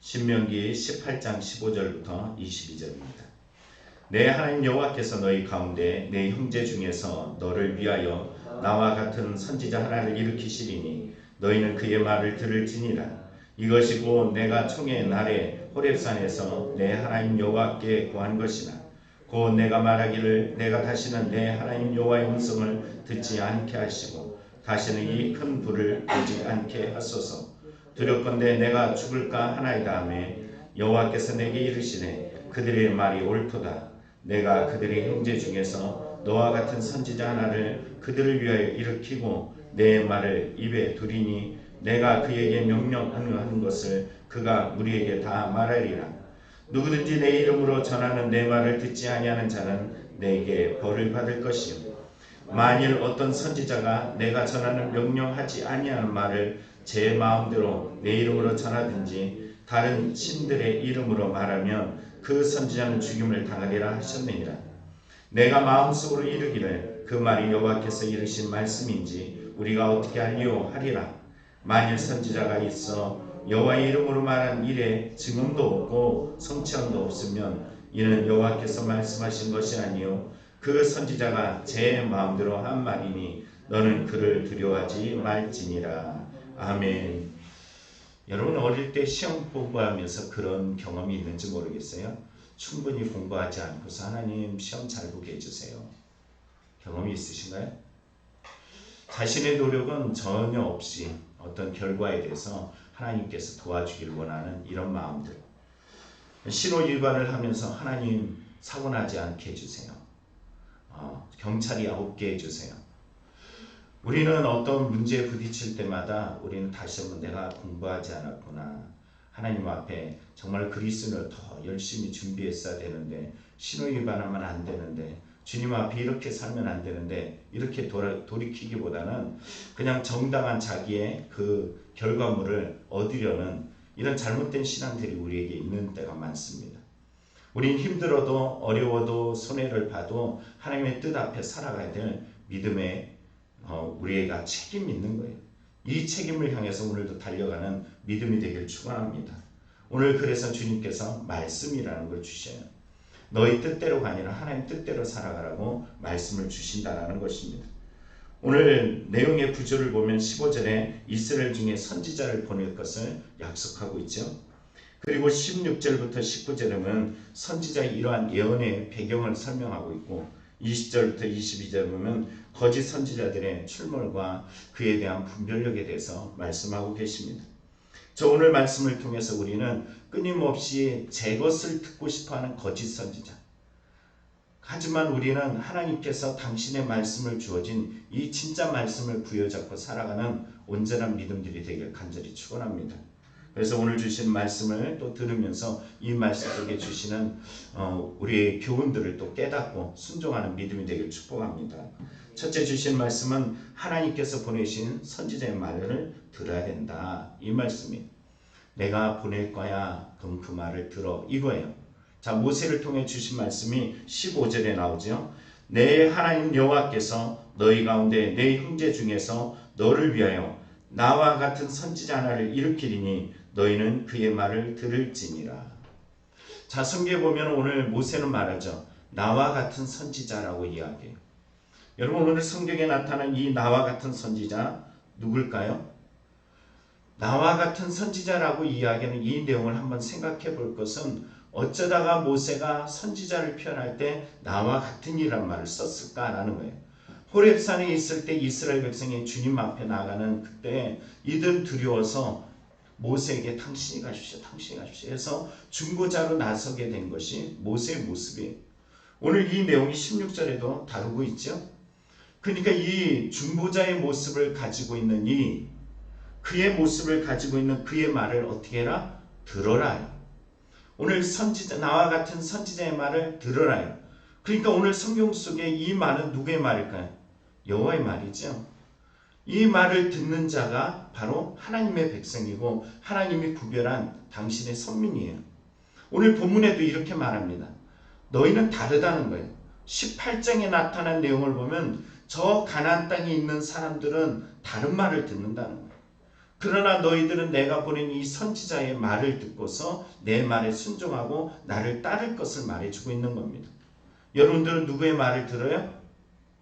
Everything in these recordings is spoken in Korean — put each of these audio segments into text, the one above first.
신명기 18장 15절부터 22절입니다. 내 하나님 여호와께서 너희 가운데 내 형제 중에서 너를 위하여 나와 같은 선지자 하나를 일으키시리니 너희는 그의 말을 들을지니라. 이것이 곧 내가 총회 날에 호렙산에서 내 하나님 여호와께 구한 것이나 곧 내가 말하기를 내가 다시는 내 하나님 여호와의 음성을 듣지 않게 하시고 다시는 이 큰 불을 보지 않게 하소서. 두렵건대 내가 죽을까 하나이다 하며 여호와께서 내게 이르시되 그들의 말이 옳도다. 내가 그들의 형제 중에서 너와 같은 선지자 하나를 그들을 위하여 일으키고 내 말을 입에 두리니 내가 그에게 명령하는 것을 그가 우리에게 다 말하리라. 누구든지 내 이름으로 전하는 내 말을 듣지 아니하는 자는 내게 벌을 받을 것이요 만일 어떤 선지자가 내가 전하는 명령하지 아니하는 말을 제 마음대로 내 이름으로 전하든지 다른 신들의 이름으로 말하면 그 선지자는 죽임을 당하리라 하셨느니라. 내가 마음속으로 이르기를 그 말이 여호와께서 이르신 말씀인지 우리가 어떻게 알리오 하리라. 만일 선지자가 있어 여호와의 이름으로 말한 일에 증언도 없고 성취함도 없으면 이는 여호와께서 말씀하신 것이 아니요 그 선지자가 제 마음대로 한 말이니 너는 그를 두려워하지 말지니라. 아멘. 여러분 어릴 때 시험 공부하면서 그런 경험이 있는지 모르겠어요. 충분히 공부하지 않고서 하나님 시험 잘 보게 해주세요. 경험이 있으신가요? 자신의 노력은 전혀 없이 어떤 결과에 대해서 하나님께서 도와주길 원하는 이런 마음들. 신호위반을 하면서 하나님 사고 나지 않게 해주세요. 경찰이 9개 해주세요. 우리는 어떤 문제에 부딪힐 때마다 우리는 다시 한번 내가 공부하지 않았구나. 하나님 앞에 정말 그리스도를 더 열심히 준비했어야 되는데 신호위반하면 안 되는데 주님 앞에 이렇게 살면 안 되는데 이렇게 돌이키기보다는 그냥 정당한 자기의 그 결과물을 얻으려는 이런 잘못된 신앙들이 우리에게 있는 때가 많습니다. 우린 힘들어도 어려워도 손해를 봐도 하나님의 뜻 앞에 살아가야 될 믿음의 우리가 책임이 있는 거예요. 이 책임을 향해서 오늘도 달려가는 믿음이 되길 축원합니다. 오늘 그래서 주님께서 말씀이라는 걸 주셔요. 너희 뜻대로가 아니라 하나님 뜻대로 살아가라고 말씀을 주신다라는 것입니다. 오늘 내용의 구조를 보면 15절에 이스라엘 중에 선지자를 보낼 것을 약속하고 있죠. 그리고 16절부터 19절에는 선지자의 이러한 예언의 배경을 설명하고 있고 20절부터 22절 보면 거짓 선지자들의 출몰과 그에 대한 분별력에 대해서 말씀하고 계십니다. 저 오늘 말씀을 통해서 우리는 끊임없이 제 것을 듣고 싶어하는 거짓 선지자, 하지만 우리는 하나님께서 당신의 말씀을 주어진 이 진짜 말씀을 부여잡고 살아가는 온전한 믿음들이 되길 간절히 축원합니다. 그래서 오늘 주신 말씀을 또 들으면서 이 말씀 속에 주시는 우리의 교훈들을 또 깨닫고 순종하는 믿음이 되길 축복합니다. 첫째 주신 말씀은 하나님께서 보내신 선지자의 말을 들어야 된다. 이 말씀이 내가 보낼 거야. 그럼 그 말을 들어. 이거예요. 자, 모세를 통해 주신 말씀이 15절에 나오죠. 내 하나님 여호와께서 너희 가운데 내 형제 중에서 너를 위하여 나와 같은 선지자 하나를 일으키리니 너희는 그의 말을 들을지니라. 자, 성경에 보면 오늘 모세는 말하죠. 나와 같은 선지자라고 이야기해요. 여러분 오늘 성경에 나타난 이 나와 같은 선지자 누굴까요? 나와 같은 선지자라고 이야기하는 이 내용을 한번 생각해 볼 것은 어쩌다가 모세가 선지자를 표현할 때 나와 같은 이란 말을 썼을까라는 거예요. 호렙산에 있을 때 이스라엘 백성이 주님 앞에 나가는 그때 이들 두려워서 모세에게 당신이 가십시오. 당신이 가십시오 해서 중보자로 나서게 된 것이 모세의 모습이에요. 오늘 이 내용이 16절에도 다루고 있죠. 그러니까 이 중보자의 모습을 가지고 있는 그의 모습을 가지고 있는 그의 말을 어떻게 해라? 들어라. 오늘 선지자 나와 같은 선지자의 말을 들어라. 그러니까 오늘 성경 속에 이 말은 누구의 말일까요? 여호와의 말이죠. 이 말을 듣는 자가 바로 하나님의 백성이고 하나님이 구별한 당신의 선민이에요. 오늘 본문에도 이렇게 말합니다. 너희는 다르다는 거예요. 18장에 나타난 내용을 보면 저 가나안 땅에 있는 사람들은 다른 말을 듣는다는 거예요. 그러나 너희들은 내가 보낸 이 선지자의 말을 듣고서 내 말에 순종하고 나를 따를 것을 말해주고 있는 겁니다. 여러분들은 누구의 말을 들어요?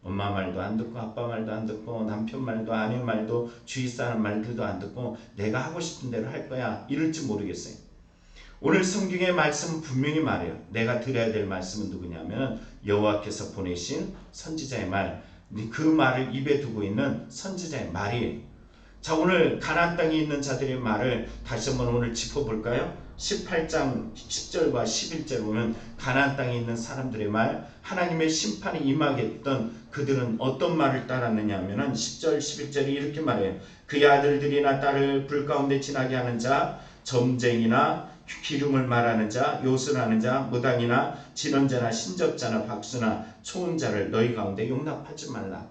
엄마 말도 안 듣고 아빠 말도 안 듣고 남편 말도 아내 말도 주위 사람 말들도 안 듣고 내가 하고 싶은 대로 할 거야 이럴지 모르겠어요. 오늘 성경의 말씀은 분명히 말해요. 내가 들어야 될 말씀은 누구냐면 여호와께서 보내신 선지자의 말, 그 말을 입에 두고 있는 선지자의 말이에요. 자, 오늘 가나안 땅에 있는 자들의 말을 다시 한번 오늘 짚어볼까요? 18장 10절과 11절 보면 가나안 땅에 있는 사람들의 말, 하나님의 심판이 임하겠던 그들은 어떤 말을 따랐느냐 하면 10절 11절이 이렇게 말해요. 그의 아들들이나 딸을 불 가운데 지나게 하는 자, 점쟁이나 기름을 말하는 자, 요술하는 자, 무당이나 진언자나 신접자나 박수나 초혼자를 너희 가운데 용납하지 말라.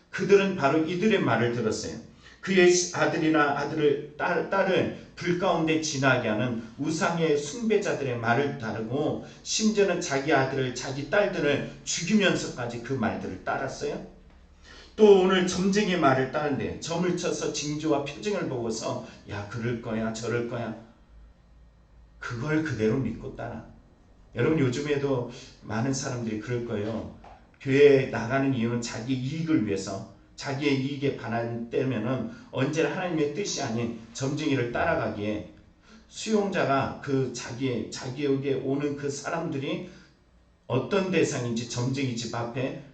그들은 바로 이들의 말을 들었어요. 그의 아들이나 딸을 불 가운데 지나게 하는 우상의 숭배자들의 말을 따르고 심지어는 자기 아들을 자기 딸들을 죽이면서까지 그 말들을 따랐어요. 또 오늘 점쟁이의 말을 따른대. 점을 쳐서 징조와 표징을 보고서 야 그럴 거야 저럴 거야 그걸 그대로 믿고 따라. 여러분 요즘에도 많은 사람들이 그럴 거예요. 교회에 나가는 이유는 자기 이익을 위해서, 자기의 이익에 반한때면은 언제나 하나님의 뜻이 아닌 점쟁이를 따라가기에 수용자가 그 자기에게 오는 그 사람들이 어떤 대상인지 점쟁이 집 앞에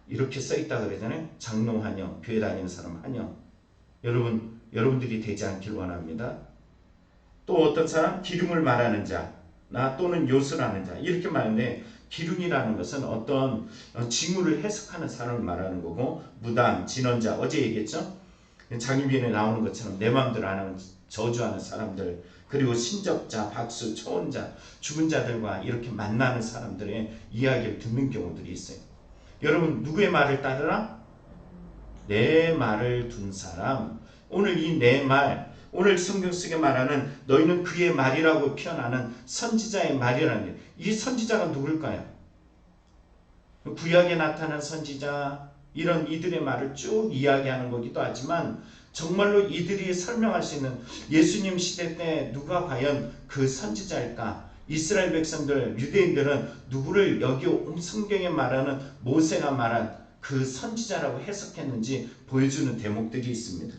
이렇게 써있다 그러잖아요. 장로 환영, 교회 다니는 사람 환영. 여러분들이 되지 않길 원합니다. 또 어떤 사람 기름을 말하는 자나 또는 요술하는 자 이렇게 말하는데, 기름이라는 것은 어떤 징후를 해석하는 사람을 말하는 거고, 무당, 진언자 어제 얘기했죠. 장인비엔에 나오는 것처럼 내 마음대로 안 하는 저주하는 사람들, 그리고 신접자, 박수, 초혼자, 죽은 자들과 이렇게 만나는 사람들의 이야기를 듣는 경우들이 있어요. 여러분 누구의 말을 따르라? 내 말을 둔 사람. 오늘 이 내 말, 오늘 성경 속에 말하는 너희는 그의 말이라고 표현하는 선지자의 말이라는 게, 이 선지자가 누굴까요? 구약에 나타난 선지자, 이런 이들의 말을 쭉 이야기하는 거기도 하지만 정말로 이들이 설명할 수 있는 예수님 시대 때 누가 과연 그 선지자일까? 이스라엘 백성들, 유대인들은 누구를 여기 성경에 말하는 모세가 말한 그 선지자라고 해석했는지 보여주는 대목들이 있습니다.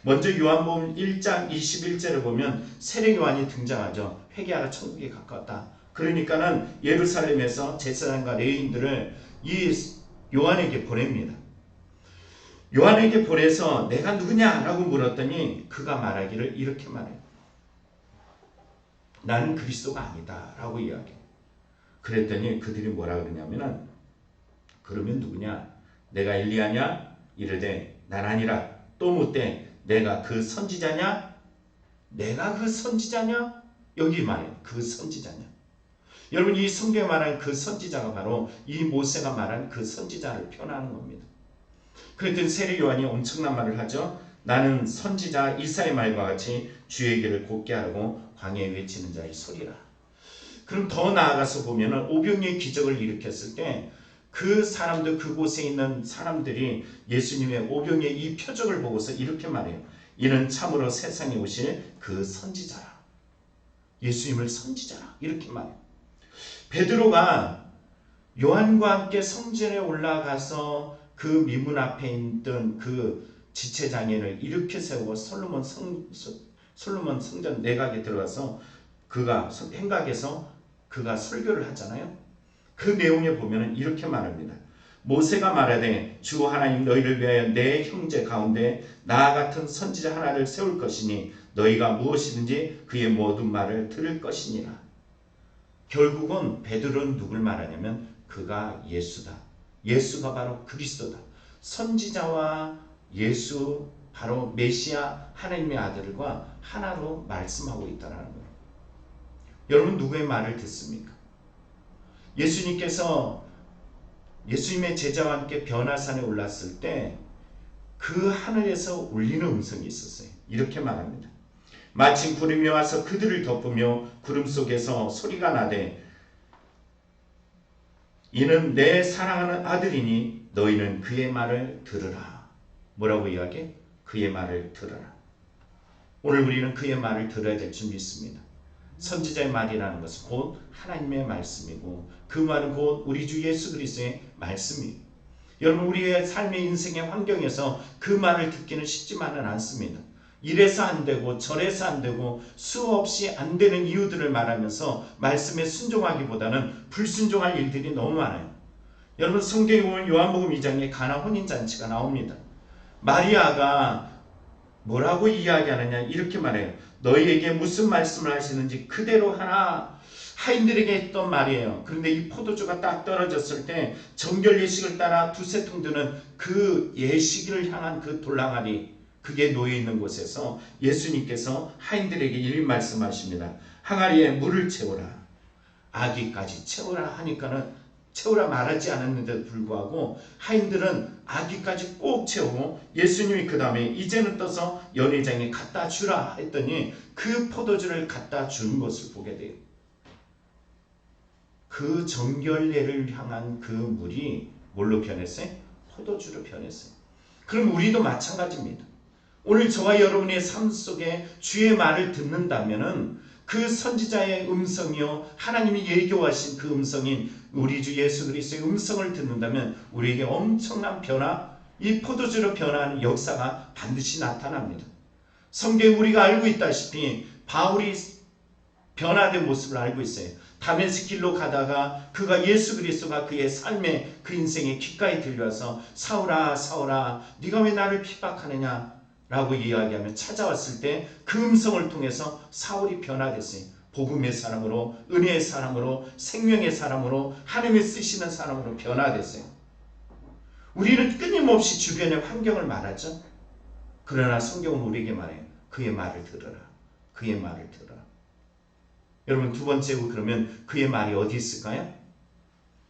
먼저 요한복음 1장 21절에 보면 세례 요한이 등장하죠. 회개하라 천국에 가까웠다. 그러니까는 예루살렘에서 제사장과 레위인들을 이 요한에게 보냅니다. 요한에게 보내서 내가 누구냐라고 물었더니 그가 말하기를 이렇게 말해요. 나는 그리스도가 아니다 라고 이야기해요. 그랬더니 그들이 뭐라 그러냐면은 그러면 누구냐? 내가 엘리야냐? 이르되 난 아니라. 또 묻되 내가 그 선지자냐? 내가 그 선지자냐? 여기 말해요. 그 선지자냐? 여러분 이 성경에 말한 그 선지자가 바로 이 모세가 말한 그 선지자를 표현하는 겁니다. 그랬더니 세례 요한이 엄청난 말을 하죠. 나는 선지자 이사의 말과 같이 주의 길을 곧게 하라고 광야에 외치는 자의 소리라. 그럼 더 나아가서 보면은 오병이의 기적을 일으켰을 때 그 사람들, 그곳에 있는 사람들이 예수님의 오병이의 이 표적을 보고서 이렇게 말해요. 이는 참으로 세상에 오실 그 선지자라. 예수님을 선지자라. 이렇게 말해요. 베드로가 요한과 함께 성전에 올라가서 그 미문 앞에 있던 그 지체장애를 일으켜 세우고 솔로몬 성전 내각에 들어가서 그가 행각에서 그가 설교를 하잖아요. 그 내용에 보면 이렇게 말합니다. 모세가 말하되 주 하나님 너희를 위하여 내 형제 가운데 나 같은 선지자 하나를 세울 것이니 너희가 무엇이든지 그의 모든 말을 들을 것이니라. 결국은 베드로는 누굴 말하냐면 그가 예수다. 예수가 바로 그리스도다. 선지자와 예수, 바로 메시아 하나님의 아들과 하나로 말씀하고 있다는 거예요. 여러분 누구의 말을 듣습니까? 예수님께서 예수님의 제자와 함께 변화산에 올랐을 때 그 하늘에서 울리는 음성이 있었어요. 이렇게 말합니다. 마침 구름이 와서 그들을 덮으며 구름 속에서 소리가 나되 이는 내 사랑하는 아들이니 너희는 그의 말을 들으라. 뭐라고 이야기해? 그의 말을 들으라. 오늘 우리는 그의 말을 들어야 될 줄 믿습니다. 선지자의 말이라는 것은 곧 하나님의 말씀이고 그 말은 곧 우리 주 예수 그리스도의 말씀이에요. 여러분, 우리의 삶의 인생의 환경에서 그 말을 듣기는 쉽지만은 않습니다. 이래서 안 되고 저래서 안 되고 수없이 안 되는 이유들을 말하면서 말씀에 순종하기보다는 불순종할 일들이 너무 많아요. 여러분, 성경에 보면 요한복음 2장에 가나 혼인잔치가 나옵니다. 마리아가 뭐라고 이야기하느냐, 이렇게 말해요. 너희에게 무슨 말씀을 하시는지 그대로 하나. 하인들에게 했던 말이에요. 그런데 이 포도주가 딱 떨어졌을 때 정결 예식을 따라 두세 통 드는 그 예식을 향한 그 돌랑아리, 그게 놓여있는 곳에서 예수님께서 하인들에게 이렇게 말씀하십니다. 항아리에 물을 채우라. 아기까지 채우라 하니까는 채우라 말하지 않았는데도 불구하고 하인들은 아기까지 꼭 채우고 예수님이 그 다음에 이제는 떠서 연회장에 갖다 주라 했더니 그 포도주를 갖다 준 것을 보게 돼요. 그 정결례를 향한 그 물이 뭘로 변했어요? 포도주로 변했어요. 그럼 우리도 마찬가지입니다. 오늘 저와 여러분의 삶 속에 주의 말을 듣는다면은 그 선지자의 음성이요, 하나님이 예교하신 그 음성인 우리 주 예수 그리스도의 음성을 듣는다면 우리에게 엄청난 변화, 이 포도주로 변화하는 역사가 반드시 나타납니다. 성경에 우리가 알고 있다시피 바울이 변화된 모습을 알고 있어요. 다메섹 길로 가다가 그가 예수 그리스도가 그의 삶의 그 인생의 귓가에 들려와서 사울아 사울아 네가 왜 나를 핍박하느냐 라고 이야기하며 찾아왔을 때 그 음성을 통해서 사울이 변화됐어요. 복음의 사람으로, 은혜의 사람으로, 생명의 사람으로, 하나님의 쓰시는 사람으로 변화됐어요. 우리는 끊임없이 주변의 환경을 말하죠. 그러나 성경은 우리에게 말해요. 그의 말을 들으라. 그의 말을 들으라. 여러분, 두 번째로 그러면 그의 말이 어디 있을까요?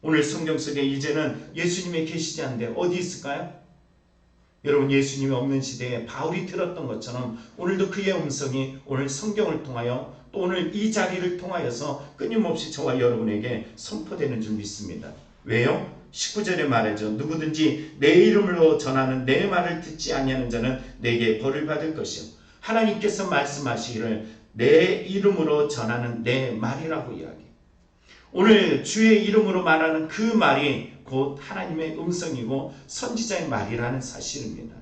오늘 성경 속에 이제는 예수님이 계시지 않는데 어디 있을까요? 여러분, 예수님이 없는 시대에 바울이 들었던 것처럼 오늘도 그의 음성이 오늘 성경을 통하여 또 오늘 이 자리를 통하여서 끊임없이 저와 여러분에게 선포되는 줄 믿습니다. 왜요? 19절에 말하죠. 누구든지 내 이름으로 전하는 내 말을 듣지 아니하는 자는 내게 벌을 받을 것이요. 하나님께서 말씀하시기를 내 이름으로 전하는 내 말이라고 이야기해요. 오늘 주의 이름으로 말하는 그 말이 곧 하나님의 음성이고 선지자의 말이라는 사실입니다.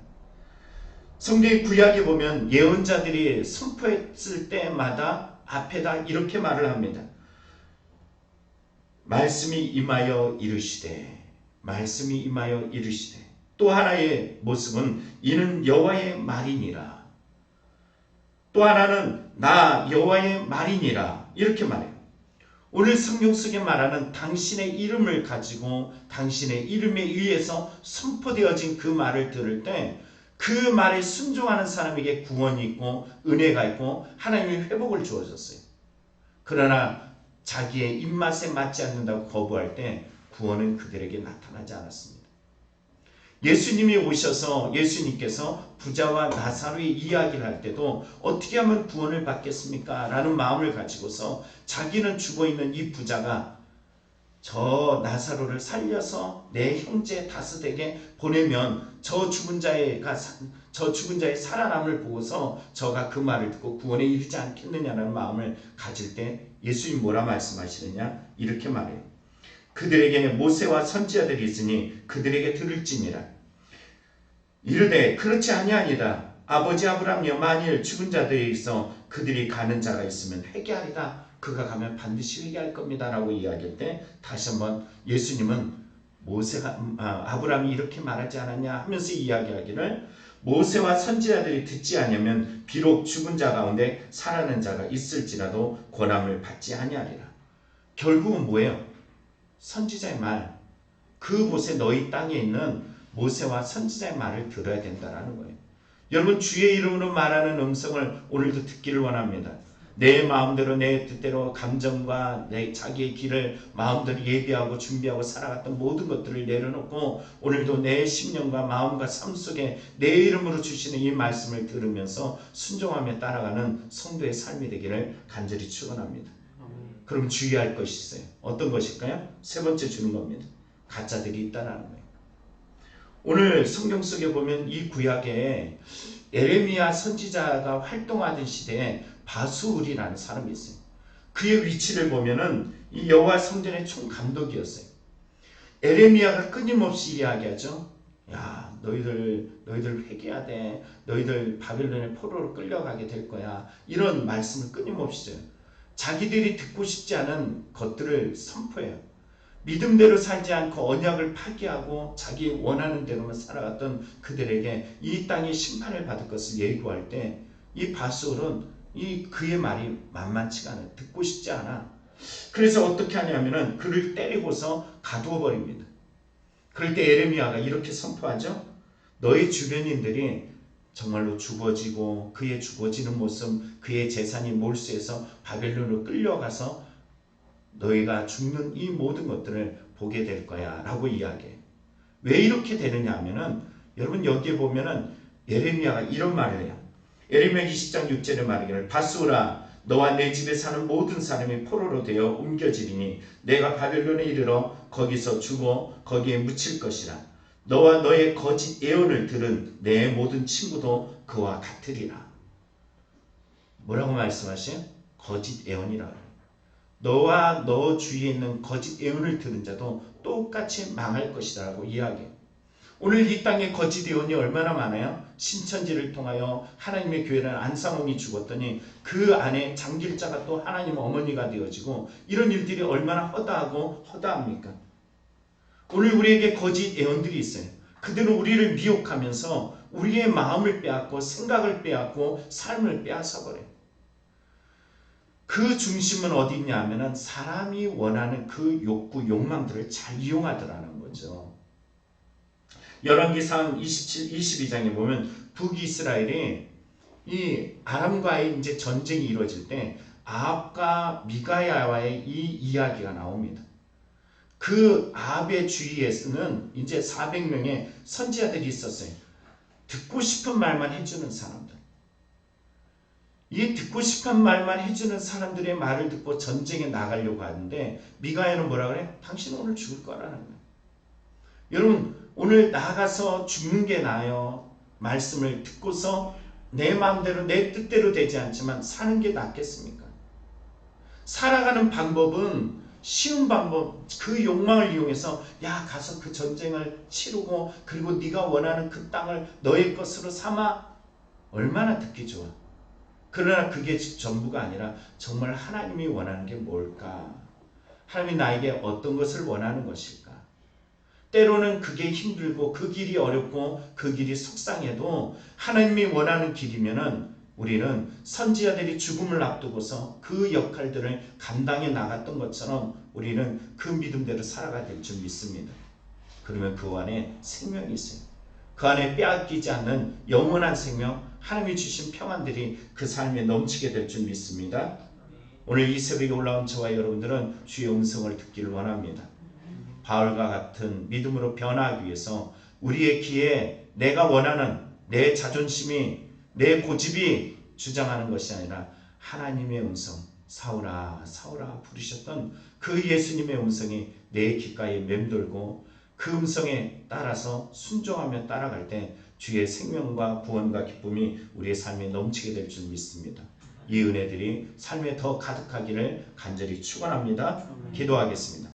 성경의 구약에 보면 예언자들이 선포했을 때마다 앞에다 이렇게 말을 합니다. 말씀이 임하여 이르시되, 말씀이 임하여 이르시되. 또 하나의 모습은 이는 여호와의 말이니라. 또 하나는 나 여호와의 말이니라. 이렇게 말해요. 오늘 성경 속에 말하는 당신의 이름을 가지고 당신의 이름에 의해서 선포되어진 그 말을 들을 때 그 말에 순종하는 사람에게 구원이 있고 은혜가 있고 하나님의 회복을 주어졌어요. 그러나 자기의 입맛에 맞지 않는다고 거부할 때 구원은 그들에게 나타나지 않았습니다. 예수님이 오셔서 예수님께서 부자와 나사로의 이야기를 할 때도 어떻게 하면 구원을 받겠습니까? 라는 마음을 가지고서 자기는 죽어있는 이 부자가 저 나사로를 살려서 내 형제 다스에게 보내면 저 죽은 자의 살아남을 보고서 저가 그 말을 듣고 구원에 이르지 않겠느냐는 마음을 가질 때 예수님 뭐라 말씀하시느냐? 이렇게 말해요. 그들에게 모세와 선지자들이 있으니 그들에게 들을지니라. 이르되 그렇지 아니하니라. 아버지 아브라함이여 만일 죽은 자들에 있어 그들이 가는 자가 있으면 회개하리라. 그가 가면 반드시 회개할 겁니다 라고 이야기할 때 다시 한번 예수님은 아브라함이 이렇게 말하지 않았냐 하면서 이야기하기를 모세와 선지자들이 듣지 않으면 비록 죽은 자 가운데 살아난 자가 있을지라도 권함을 받지 아니하리라. 결국은 뭐예요? 선지자의 말, 그곳에 너희 땅에 있는 모세와 선지자의 말을 들어야 된다는 거예요. 여러분, 주의 이름으로 말하는 음성을 오늘도 듣기를 원합니다. 내 마음대로 내 뜻대로 감정과 내 자기의 길을 마음대로 예비하고 준비하고 살아갔던 모든 것들을 내려놓고 오늘도 내 심령과 마음과 삶 속에 내 이름으로 주시는 이 말씀을 들으면서 순종하며 따라가는 성도의 삶이 되기를 간절히 축원합니다. 그럼 주의할 것이 있어요. 어떤 것일까요? 세 번째 주는 겁니다. 가짜들이 있다는 거예요. 오늘 성경 속에 보면 이 구약에 에레미야 선지자가 활동하던 시대에 바수울이라는 사람이 있어요. 그의 위치를 보면은 이 여호와 성전의 총감독이었어요. 에레미야가 끊임없이 이야기하죠. 야, 너희들 회개해야 돼. 너희들 바벨론의 포로로 끌려가게 될 거야. 이런 말씀을 끊임없이 줘요. 자기들이 듣고 싶지 않은 것들을 선포해요. 믿음대로 살지 않고 언약을 파기하고 자기 원하는 대로만 살아갔던 그들에게 이 땅이 심판을 받을 것을 예고할 때 이 바수울은 그의 말이 만만치가 않아요. 듣고 싶지 않아. 그래서 어떻게 하냐면은 그를 때리고서 가두어 버립니다. 그럴 때 에레미야가 이렇게 선포하죠. 너희 주변인들이 정말로 죽어지고 그의 죽어지는 모습, 그의 재산이 몰수해서 바벨론으로 끌려가서 너희가 죽는 이 모든 것들을 보게 될 거야 라고 이야기해요. 왜 이렇게 되느냐 하면은 여러분 여기에 보면은 예레미야가 이런 말을 해요. 예레미야 20장 6절에 말하기를 바수라 너와 내 집에 사는 모든 사람이 포로로 되어 옮겨지리니 내가 바벨론에 이르러 거기서 죽어 거기에 묻힐 것이라. 너와 너의 거짓 예언을 들은 내 모든 친구도 그와 같으리라. 뭐라고 말씀하세요? 거짓 예언이라. 너와 너 주위에 있는 거짓 예언을 들은 자도 똑같이 망할 것이다 라고 이야기해요. 오늘 이 땅에 거짓 예언이 얼마나 많아요? 신천지를 통하여 하나님의 교회라는 안상홍이 죽었더니 그 안에 장길자가 또 하나님 어머니가 되어지고 이런 일들이 얼마나 허다하고 허다합니까? 오늘 우리에게 거짓 예언들이 있어요. 그들은 우리를 미혹하면서 우리의 마음을 빼앗고 생각을 빼앗고 삶을 빼앗아버려요. 그 중심은 어디 있냐 하면은 사람이 원하는 그 욕구, 욕망들을 잘 이용하더라는 거죠. 열왕기상 22장에 보면 북이스라엘이 이 아람과의 이제 전쟁이 이루어질 때 아합과 미가야와의 이 이야기가 나옵니다. 그 아합의 주위에서는 이제 400명의 선지자들이 있었어요. 듣고 싶은 말만 해주는 사람들. 이 듣고 싶은 말만 해주는 사람들의 말을 듣고 전쟁에 나가려고 하는데 미가야는 뭐라 그래? 당신은 오늘 죽을 거라는 거예요. 여러분 오늘 나가서 죽는 게 나아요. 말씀을 듣고서 내 마음대로 내 뜻대로 되지 않지만 사는 게 낫겠습니까? 살아가는 방법은 쉬운 방법, 그 욕망을 이용해서 야 가서 그 전쟁을 치르고 그리고 네가 원하는 그 땅을 너의 것으로 삼아. 얼마나 듣기 좋아. 그러나 그게 전부가 아니라 정말 하나님이 원하는 게 뭘까? 하나님이 나에게 어떤 것을 원하는 것일까? 때로는 그게 힘들고 그 길이 어렵고 그 길이 속상해도 하나님이 원하는 길이면은 우리는 선지자들이 죽음을 앞두고서 그 역할들을 감당해 나갔던 것처럼 우리는 그 믿음대로 살아가야 될 줄 믿습니다. 그러면 그 안에 생명이 있어요. 그 안에 빼앗기지 않는 영원한 생명, 하나님이 주신 평안들이 그 삶에 넘치게 될 줄 믿습니다. 오늘 이 새벽에 올라온 저와 여러분들은 주의 음성을 듣기를 원합니다. 바울과 같은 믿음으로 변화하기 위해서 우리의 귀에 내가 원하는 내 자존심이 내 고집이 주장하는 것이 아니라 하나님의 음성, 사울아 사울아 부르셨던 그 예수님의 음성이 내 귓가에 맴돌고 그 음성에 따라서 순종하며 따라갈 때 주의 생명과 구원과 기쁨이 우리의 삶에 넘치게 될 줄 믿습니다. 이 은혜들이 삶에 더 가득하기를 간절히 축원합니다. 기도하겠습니다.